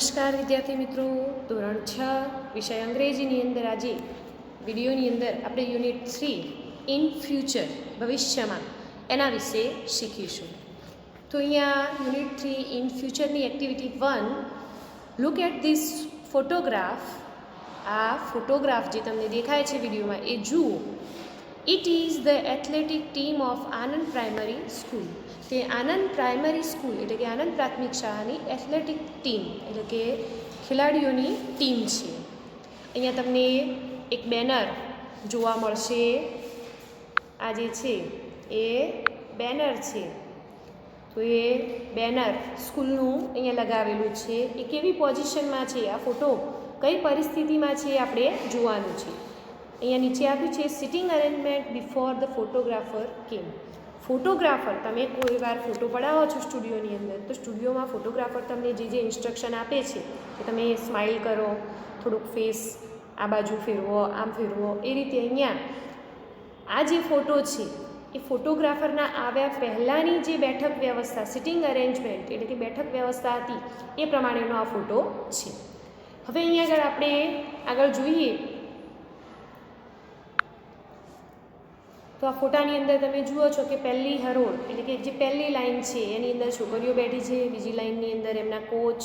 નમસ્કાર વિદ્યાર્થી મિત્રો, ધોરણ 6 વિષય અંગ્રેજીની અંદર આજે વિડીયોની અંદર આપણે યુનિટ 3 ઇન ફ્યુચર ભવિષ્યમાં એના વિશે શીખીશું. તો અહીંયા યુનિટ 3 ઇન ફ્યુચરની activity 1, look at this photograph. આ ફોટોગ્રાફ જે તમને દેખાય છે વિડીયોમાં એ જુઓ. It is the athletic team of Anand primary school. તે આનંદ પ્રાઇમરી સ્કૂલ એટલે કે આનંદ પ્રાથમિક શાળાની એથ્લેટિક ટીમ એટલે કે ખેલાડીઓની ટીમ છે. અહીંયા તમને એક બેનર જોવા મળશે. આ જે છે એ બેનર છે. તો એ બેનર સ્કૂલનું અહીંયા લગાવેલું છે. એ કેવી પોઝિશનમાં છે, આ ફોટો કઈ પરિસ્થિતિમાં છે આપણે જોવાનું છે. અહીંયા નીચે આપ્યું છે sitting arrangement before the photographer કેમ. ફોટોગ્રાફર, તમે કોઈ વાર ફોટો પડાવો છો સ્ટુડિયોની અંદર, તો સ્ટુડિયોમાં ફોટોગ્રાફર તમને જે ઇન્સ્ટ્રક્શન આપે છે કે તમે સ્માઇલ કરો, થોડુંક ફેસ આ બાજુ ફેરવો, આમ ફેરવો, એ રીતે અહીંયા આ જે ફોટો છે એ ફોટોગ્રાફરના આવ્યા પહેલાંની જે બેઠક વ્યવસ્થા, સિટિંગ અરેન્જમેન્ટ એટલે કે બેઠક વ્યવસ્થા હતી એ પ્રમાણેનો આ ફોટો છે. હવે અહીંયા આગળ આપણે આગળ જોઈએ તો આ ફોટાની અંદર તમે જુઓ છો કે પહેલી હરોળ એટલે કે જે પહેલી લાઈન છે એની અંદર છોકરીઓ બેઠી છે, બીજી લાઈનની અંદર એમના કોચ,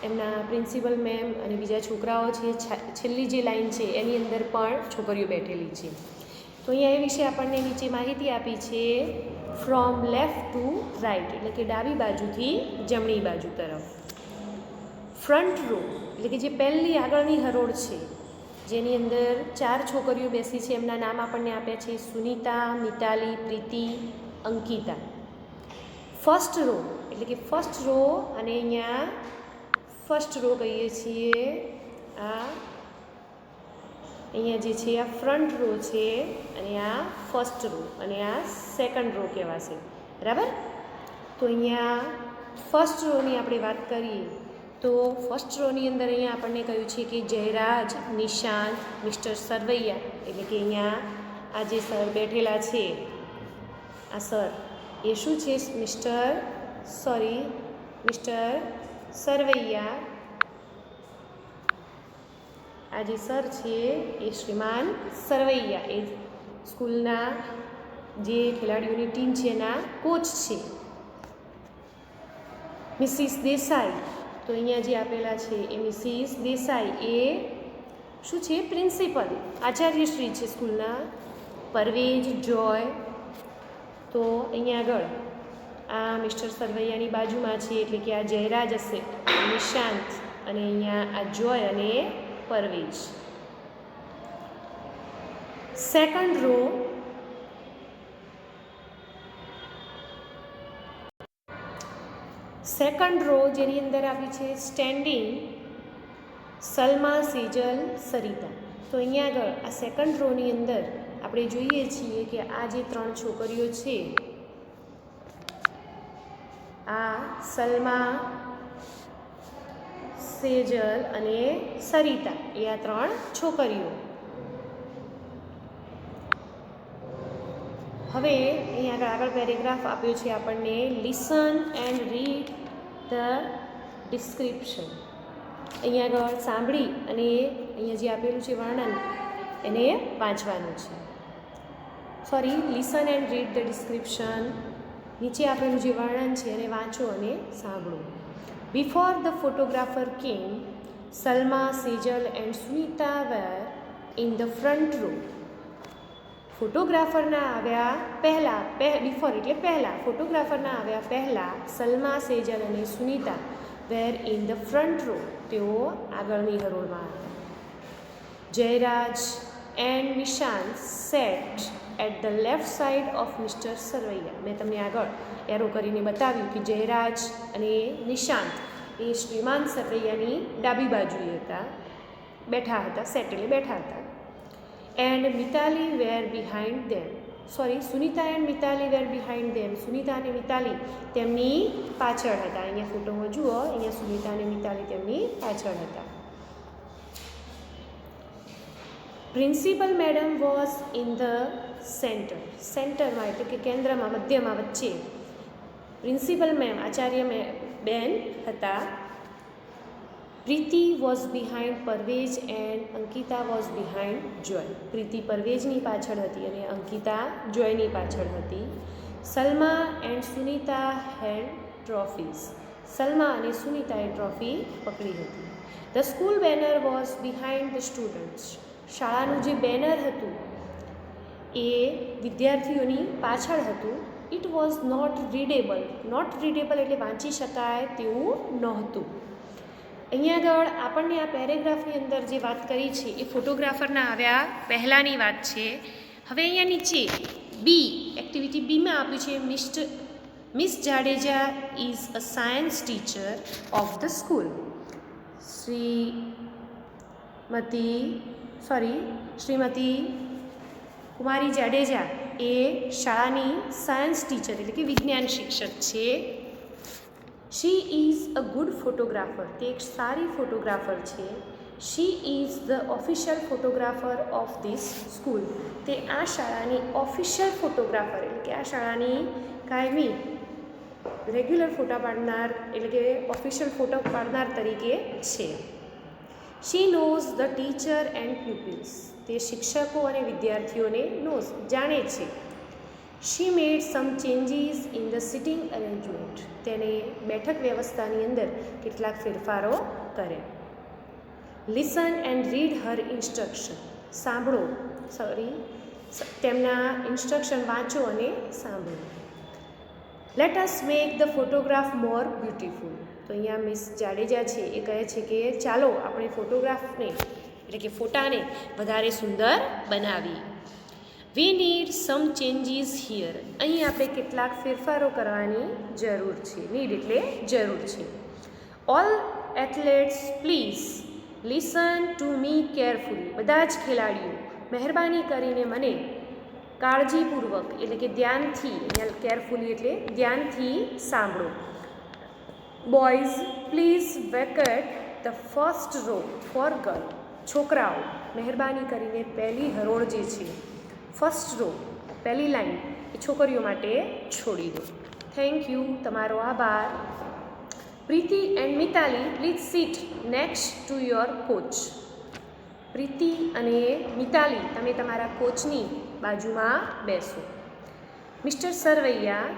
એમના પ્રિન્સિપલ મેમ અને બીજા છોકરાઓ છે. છેલ્લી જે લાઈન છે એની અંદર પણ છોકરીઓ બેઠેલી છે. તો અહીંયા એ વિશે આપણને નીચે માહિતી આપી છે ફ્રોમ લેફ્ટ ટુ રાઇટ એટલે કે ડાબી બાજુથી જમણી બાજુ તરફ. ફ્રન્ટ રો એટલે કે જે પહેલી આગળની હરોળ છે જેની અંદર 4 છોકરીઓ બેસી છે, એમના નામ આપણને આપ્યા છે સુનિતા, મિતાલી, પ્રીતિ, અંકિતા. ફર્સ્ટ રો એટલે કે ફર્સ્ટ રો, અને અહીંયા ફર્સ્ટ રો કહીએ છીએ. આ અહીંયા જે છે આ ફ્રન્ટ રો છે અને આ ફર્સ્ટ રો અને આ સેકન્ડ રો કહેવાશે, બરાબર. તો અહીંયા ફર્સ્ટ રોની આપણે વાત કરીએ તો ફર્સ્ટ રોની અંદર અહીંયા આપણને કહ્યું છે કે જયરાજ, નિશાંત, મિસ્ટર સરવૈયા એટલે કે અહીંયા આ જે સર બેઠેલા છે આ સર એ શું છે મિસ્ટર સરવૈયા. આ જે સર છે એ શ્રીમાન સરવૈયા એ સ્કૂલના જે ખેલાડીઓની ટીમ છે એના કોચ છે. મિસિસ દેસાઈ, તો અહીંયા જે આપેલા છે એ મિસિસ દેસાઈ એ શું છે પ્રિન્સિપલ, આચાર્યશ્રી છે સ્કૂલના. પરવેજ, જોય, તો અહીંયા આગળ આ મિસ્ટર સરવૈયાની બાજુમાં છે એટલે કે આ જયરાજ હશે, નિશાંત, અને અહીંયા આ જોય અને પરવેજ. સેકન્ડ રો જેની અંદર આપી છે સ્ટેન્ડિંગ સલમા, સેજલ, સરિતા. તો અહીંયા આગળ આ સેકન્ડ રોની અંદર આપણે જોઈએ છીએ કે આ જે 3 છોકરીઓ છે, આ સલમા, સેજલ અને સરિતા એ આ 3 છોકરીઓ. હવે અહીંયા આગળ પેરેગ્રાફ આપ્યો છે આપણને listen and read the description. અહીંયા આગળ સાંભળી અને અહીંયા જે આપેલું છે વર્ણન એને વાંચવાનું છે. Listen and read the description. નીચે આપેલું જે વર્ણન છે એને વાંચો અને સાંભળો. Before the photographer came, Salma, Sejal and Sunita were in the front row. ફોટોગ્રાફરના આવ્યા પહેલાં, બિફોર એટલે પહેલાં, ફોટોગ્રાફરના આવ્યા પહેલાં સલમા, સેજલ અને Sunita were in the front row, તેઓ આગળની હરોળમાં આવ્યા. Jayraj and Nishant sat at the left side of mister Sarvaiya. મેં તમને આગળ એરો કરીને બતાવ્યું કે જયરાજ અને નિશાંત એ શ્રીમાન સરવૈયાની ડાબી બાજુએ બેઠા હતા, સેટ એટલે બેઠા હતા. And Mitali were behind them. Sunita and Mitali were behind them. Sunita અને મિતાલી તેમની પાછળ હતા. અહીંયા ફોટોમાં જુઓ, અહીંયા સુનિતા અને મિતાલી તેમની પાછળ હતા. Principal madam was in the સેન્ટરમાં એટલે કે કેન્દ્રમાં, મધ્યમાં, વચ્ચે. પ્રિન્સિપલ મેમ આચાર્ય બેન હતા. Preeti was behind Parvez and Ankita was behind Joy. Preeti પરવેજની પાછળ હતી અને અંકિતા જોયની પાછળ હતી. Salma and Sunita had trophies. Salma અને સુનીતાએ ટ્રોફી પકડી હતી. The school banner was behind the students. શાળાનું જે બેનર હતું એ વિદ્યાર્થીઓની પાછળ હતું. It was not readable. Not readable એટલે વાંચી શકાય તેવું નહોતું. અહીંયા આગળ આપણને આ પેરેગ્રાફની અંદર જે વાત કરી છે એ ફોટોગ્રાફરના આવ્યા પહેલાંની વાત છે. હવે અહીંયા નીચે બી એક્ટિવિટી બીમાં આપ્યું છે Miss Jadeja is a science teacher of the school. શ્રીમતી કુમારી જાડેજા એ શાળાની સાયન્સ ટીચર એટલે કે વિજ્ઞાન શિક્ષક છે. She is a good photographer. તે એક સારી ફોટોગ્રાફર છે. She is the official photographer of this school. તે આ શાળાની ઓફિશિયલ ફોટોગ્રાફર એટલે કે આ શાળાની કાયમી રેગ્યુલર ફોટા પાડનાર એટલે કે ઓફિશિયલ ફોટો પાડનાર તરીકે છે. She knows the teacher and pupils. તે શિક્ષકો અને વિદ્યાર્થીઓને જાણે છે. She made some changes in the sitting arrangement. તેને બેઠક વ્યવસ્થાની અંદર કેટલાક ફેરફારો કર્યા. Listen and read her instruction. તેમના ઇન્સ્ટ્રક્શન વાંચો અને સાંભળો. Let us make the photograph more beautiful. તો અહીંયા મિસ જાડેજા છે એ કહે છે કે ચાલો આપણે ફોટોગ્રાફને એટલે કે ફોટાને વધારે સુંદર બનાવીએ. We need some changes here. અહીં આપણે કેટલાક ફેરફારો કરવાની જરૂર છે. નીડ એટલે જરૂર છે. All athletes please listen to me carefully. બધા જ ખેલાડીઓ મહેરબાની કરીને મને કાળજીપૂર્વક એટલે કે ધ્યાનથી, અહીંયા કેરફુલી એટલે ધ્યાનથી સાંભળો. Boys please vacate the first row for girl. છોકરાઓ મહેરબાની કરીને પહેલી હરોળ જે છે ફર્સ્ટ રો પહેલી લાઈન એ છોકરીઓ માટે છોડી દો. Thank you. તમારો આભાર. Preeti and Mitali please sit next to your coach. Preeti અને મિતાલી તમે તમારા કોચની બાજુમાં બેસો. મિસ્ટર સરવૈયા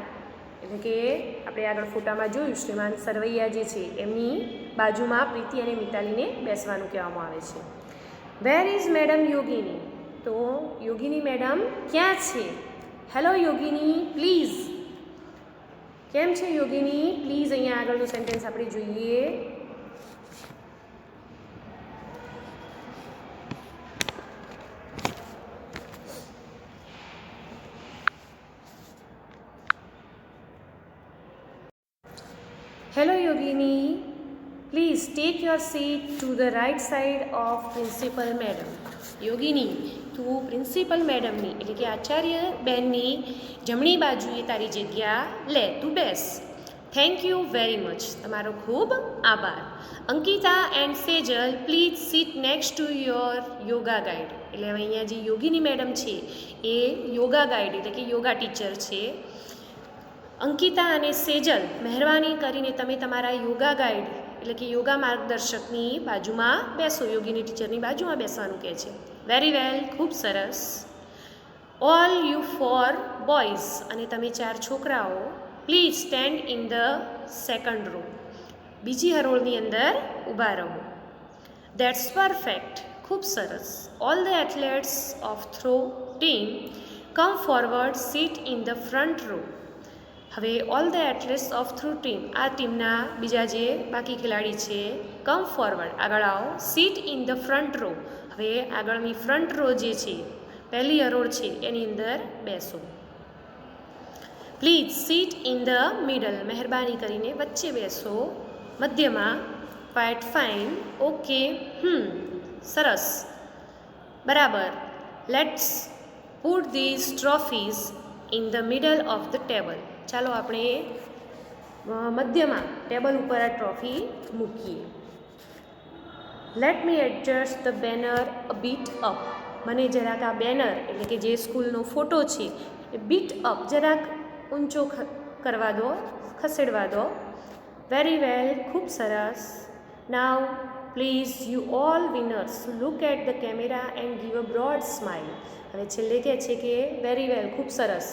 એટલે કે આપણે આગળ ફોટામાં જોયું શ્રીમાન સરવૈયા જે છે એમની બાજુમાં પ્રીતિ અને મિતાલીને બેસવાનું કહેવામાં આવે છે. Where is madam Yogini. તો યોગિની મેડમ ક્યાં છે? Hello Yogini please. કેમ છે યોગિની પ્લીઝ? અહીંયા આગળનું સેન્ટેન્સ આપણે જોઈએ. Hello Yogini please take your seat to the right side of principal madam. Yogini તું પ્રિન્સિપલ મેડમની એટલે કે આચાર્ય બેનની જમણી બાજુએ તારી જગ્યા લે, તું બેસ. Thank you very much. તમારો ખૂબ આભાર. Ankita and Sejal please sit next to your yoga guide. એટલે હવે અહીંયા જે યોગિની મેડમ છે એ યોગા ગાઈડ એટલે કે યોગા ટીચર છે. અંકિતા અને સેજલ મહેરબાની કરીને તમે તમારા યોગા ગાઈડ એટલે કે યોગા માર્ગદર્શકની બાજુમાં બેસો. યોગીની ટીચરની બાજુમાં બેસવાનું કહે છે. વેરી વેલ, ખૂબ સરસ. ઓલ યુ ફોર બોયઝ અને તમે 4 છોકરાઓ please stand in the second row. બીજી હરોળની અંદર ઊભા રહો. That's perfect. ખૂબ સરસ. All the athletes of throw team come forward sit in the front row. હવે all the athletes of throw team આ ટીમના બીજા જે બાકી ખેલાડી છે કમ ફોરવર્ડ આગળ આવો. Sit in the front row. હવે આગળની ફ્રન્ટ રો જે છે પહેલી હરોળ છે એની અંદર બેસો. Please sit in the middle. મહેરબાની કરીને વચ્ચે બેસો, મધ્યમાં. Quite fine. ઓકે. સરસ, બરાબર. Let's put these trophies in the middle of the table. ચાલો આપણે મધ્યમાં ટેબલ ઉપર આ ટ્રોફી મૂકીએ. Let me adjust the banner a bit up. મને જરાક આ બેનર એટલે કે જે સ્કૂલનો ફોટો છે એ બીટ અપ જરાક ઊંચો કરવા દો, ખસેડવા દો. વેરી વેલ, ખૂબ સરસ. Now please you all winners look at the camera and give a broad smile. હવે છેલ્લે કહે છે કે વેરી વેલ, ખૂબ સરસ.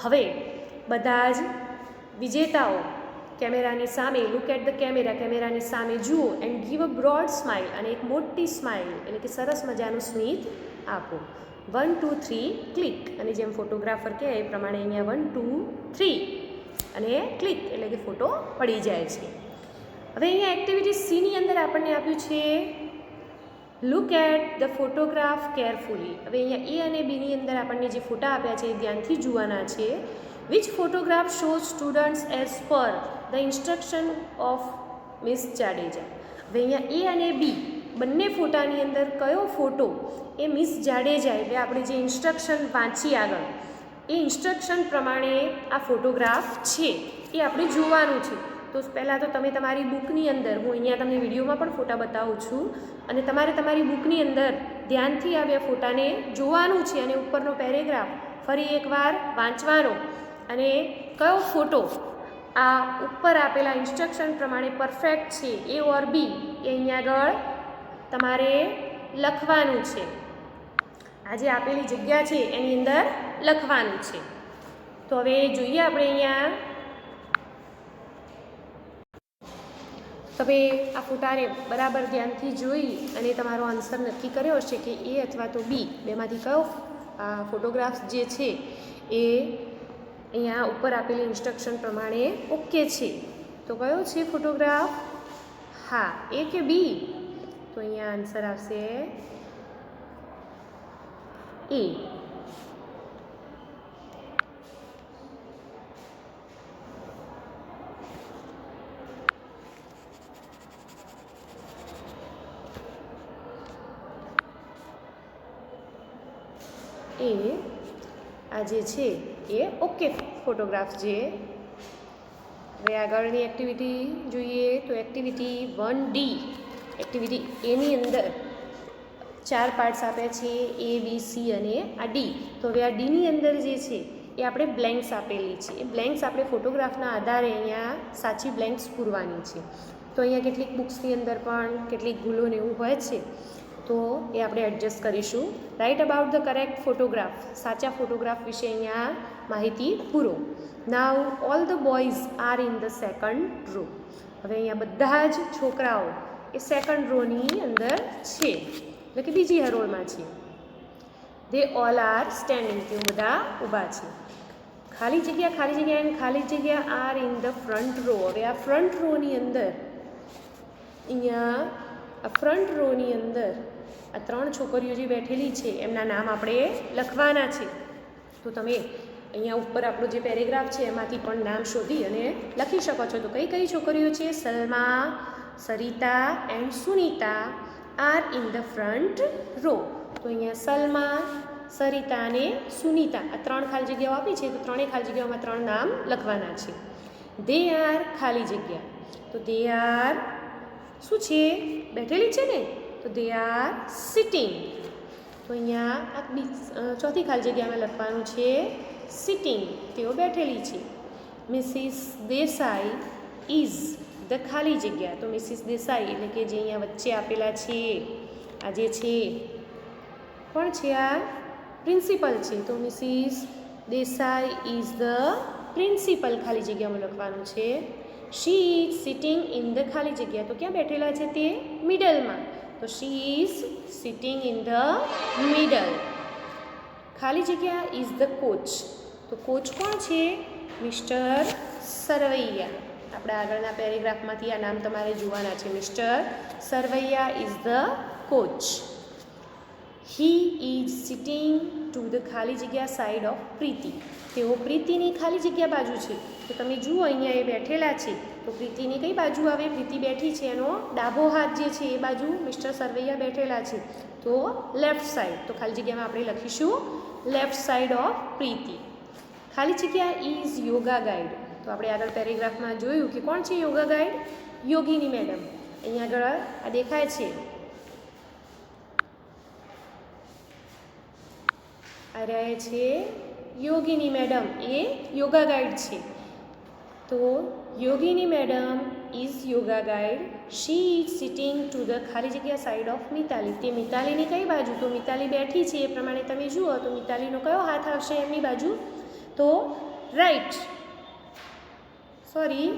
હવે બધા જ વિજેતાઓ કેમેરાની સામે લુક એટ ધ કેમેરા, કેમેરાની સામે જુઓ and give a broad smile, અને એક મોટી સ્માઇલ એટલે કે સરસ મજાનું સ્મિત આપો. 1 2 3 ક્લિક, અને જેમ ફોટોગ્રાફર કહે એ પ્રમાણે અહીંયા 1 2 3 અને ક્લિક એટલે કે ફોટો પડી જાય છે. હવે અહીંયા એક્ટિવિટી સીની અંદર આપણને આપ્યું છે look at the photograph carefully. હવે અહીંયા એ અને બીની અંદર આપણને જે ફોટા આપ્યા છે એ ધ્યાનથી જોવાના છે. Which photograph shows students as per the instruction of miss Jadeja. હવે અહીંયા એ અને બી બંને ફોટાની અંદર કયો ફોટો એ મિસ જાડેજા એટલે આપણે જે ઇન્સ્ટ્રક્શન વાંચી આગળ એ ઇન્સ્ટ્રક્શન પ્રમાણે આ ફોટોગ્રાફ છે એ આપણે જોવાનું છે. તો પહેલાં તો તમે તમારી બુકની અંદર, હું અહીંયા તમને વિડીયોમાં પણ ફોટા બતાવું છું, અને તમારે તમારી બુકની અંદર ધ્યાનથી આ બે ફોટાને જોવાનું છે અને ઉપરનો પેરેગ્રાફ ફરી એકવાર વાંચવાનો, અને કયો ફોટો આ ઉપર આપેલા ઇન્સ્ટ્રક્શન પ્રમાણે પરફેક્ટ છે એ ઓર બી એ અહીંયા આગળ તમારે લખવાનું છે. આ જે આપેલી જગ્યા છે એની અંદર લખવાનું છે. તો હવે જોઈએ આપણે અહીંયા, તમે આ ફોટાને બરાબર ધ્યાનથી જોઈ અને તમારો આન્સર નક્કી કર્યો હશે કે એ અથવા તો બી બેમાંથી કયો આ ફોટોગ્રાફ્સ જે છે એ અહીંયા ઉપર આપેલી ઇન્સ્ટ્રક્શન પ્રમાણે ઓકે છે. તો કયો છે ફોટોગ્રાફ? હા, એ કે બી? તો અહીંયા આન્સર આવશે એ. આ જે છે એ ઓકે ફોટોગ્રાફ છે. હવે આગળની એક્ટિવિટી જોઈએ તો એક્ટિવિટી 1D. એક્ટિવિટી એની અંદર 4 પાર્ટ્સ આપ્યા છે, A B C અને આ D. તો હવે આ Dની અંદર જે છે એ આપણે બ્લેન્ક્સ આપેલી છે. એ બ્લેન્ક્સ આપણે ફોટોગ્રાફના આધારે અહીંયા સાચી બ્લેન્ક્સ પૂરવાની છે. તો અહીંયા કેટલીક બુક્સની અંદર પણ કેટલીક ભૂલો ને એવું હોય છે, તો એ આપણે એડજસ્ટ કરીશું. Write about the correct photograph. સાચા ફોટોગ્રાફ વિશે અહીંયા માહિતી પૂરો. Now all the boys are in the second row. હવે અહીંયા બધા જ છોકરાઓ એ સેકન્ડ રોની અંદર છે, એટલે કે બીજી હરોળમાં છે. દે ઓલ આર સ્ટેન્ડિંગ, તેઓ બધા ઊભા છે. ખાલી જગ્યા એન્ડ ખાલી જગ્યા are in the front row. હવે આ ફ્રન્ટ રોની અંદર અહીંયા આ ફ્રન્ટ રોની અંદર આ 3 છોકરીઓ જે બેઠેલી છે એમના નામ આપણે લખવાના છે. તો તમે અહીંયા ઉપર આપણો જે પેરેગ્રાફ છે એમાંથી પણ નામ શોધી અને લખી શકો છો. તો કઈ કઈ છોકરીઓ છે? Salma, Sarita and Sunita are in the front row. તો અહીંયા સલમા, સરિતા અને સુનીતા આ 3 ખાલી જગ્યાઓ આપી છે, તો 3 ખાલી જગ્યાઓમાં 3 નામ લખવાના છે. દે આર ખાલી જગ્યા, તો દે આર શું છે? બેઠેલી છે ને, તો દે આર સિટિંગ. તો અહીંયા આ ચોથી ખાલી જગ્યામાં લખવાનું છે સિટિંગ, તેઓ બેઠેલી છે. મિસિસ દેસાઈ ઇઝ ધ ખાલી જગ્યા. તો મિસિસ દેસાઈ એટલે કે જે અહીંયા વચ્ચે આપેલા છે આ જે છે કોણ છે? આ પ્રિન્સિપલ છે. તો Mrs Desai is the principal ખાલી જગ્યામાં લખવાનું છે. She is sitting in the ખાલી જગ્યા. તો ક્યાં બેઠેલા છે તે? મિડલમાં. તો she is sitting in the middle. ખાલી જગ્યા ઇઝ ધ કોચ. તો કોચ કોણ છે? મિસ્ટર સરવૈયા. આપણા આગળના પેરેગ્રાફમાંથી આ નામ તમારે જોવાના છે. Mr Sarvaiya is the coach. He is sitting to the ખાલી જગ્યા સાઈડ ઓફ પ્રીતિ. તેઓ પ્રીતિની ખાલી જગ્યા બાજુ છે. તો તમે જુઓ અહીંયા એ બેઠેલા છે, તો પ્રીતિની કઈ બાજુ આવે? પ્રીતિ બેઠી છે એનો ડાબો હાથ જે છે એ બાજુ મિસ્ટર સરવૈયા બેઠેલા છે, તો લેફ્ટ સાઈડ. તો ખાલી જગ્યામાં આપણે લખીશું લેફ્ટ સાઈડ ઓફ પ્રીતિ. ખાલી જગ્યા ઇઝ યોગા ગાઈડ. તો આપણે આગળ પેરેગ્રાફમાં જોયું કે કોણ છે યોગા ગાઈડ? યોગીની મેડમ. અહીંયા આગળ આ દેખાય છે, આ રહે છે યોગીની મેડમ, એ યોગા ગાઈડ છે. તો Yogini madam is yoga guide. She is sitting to the ખાલી જગ્યા સાઈડ ઓફ મિતાલી. તે મિતાલીની કઈ બાજુ? તો મિતાલી બેઠી છે એ પ્રમાણે તમે જુઓ તો મિતાલીનો કયો હાથ આવશે એમની બાજુ? તો રાઈટ. સોરી,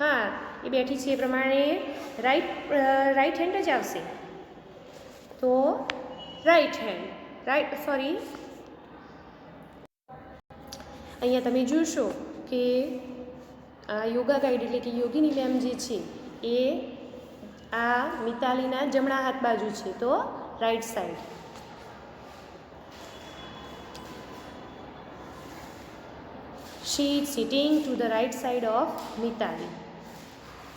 હા, એ બેઠી છે એ પ્રમાણે રાઈટ હેન્ડ જ આવશે. તો રાઈટ હેન્ડ, રાઈટ, સોરી, અહીંયા તમે જોશો કે આ યોગા ગાઈડ એટલે કે યોગીની મેમ જે છે એ આ મિતાલીના જમણા હાથ બાજુ છે, તો right side. She is sitting to the right side of Mithali.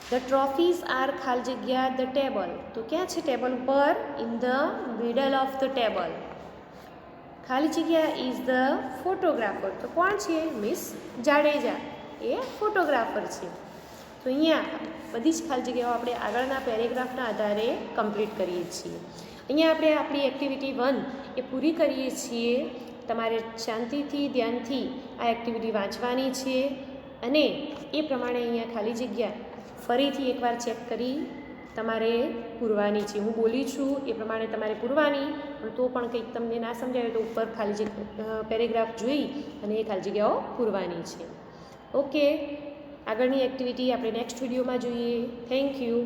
The trophies are ખાલી જગ્યા ધ ટેબલ. તો ક્યાં છે ટેબલ ઉપર? In the middle of the table. ખાલી જગ્યા ઇઝ ધ ફોટોગ્રાફર. તો કોણ છે? મિસ જાડેજા, એ ફોટોગ્રાફર છે. તો અહીંયા બધી જ ખાલી જગ્યાઓ આપણે આગળના પેરેગ્રાફના આધારે કમ્પ્લીટ કરીએ છીએ. અહીંયા આપણે આપણી એક્ટિવિટી 1 એ પૂરી કરીએ છીએ. તમારે શાંતિથી ધ્યાનથી આ એક્ટિવિટી વાંચવાની છે અને એ પ્રમાણે અહીંયા ખાલી જગ્યા ફરીથી એકવાર ચેક કરી તમારે પૂરવાની છે. હું બોલી છું એ પ્રમાણે તમારે પૂરવાની, પણ તો પણ કંઈક તમને ના સમજાય તો ઉપર ખાલી જગ્યા પેરેગ્રાફ જોઈ અને એ ખાલી જગ્યાઓ પૂરવાની છે. ઓકે, આગળની એક્ટિવિટી આપણે નેક્સ્ટ વિડીયોમાં જોઈએ. Thank you.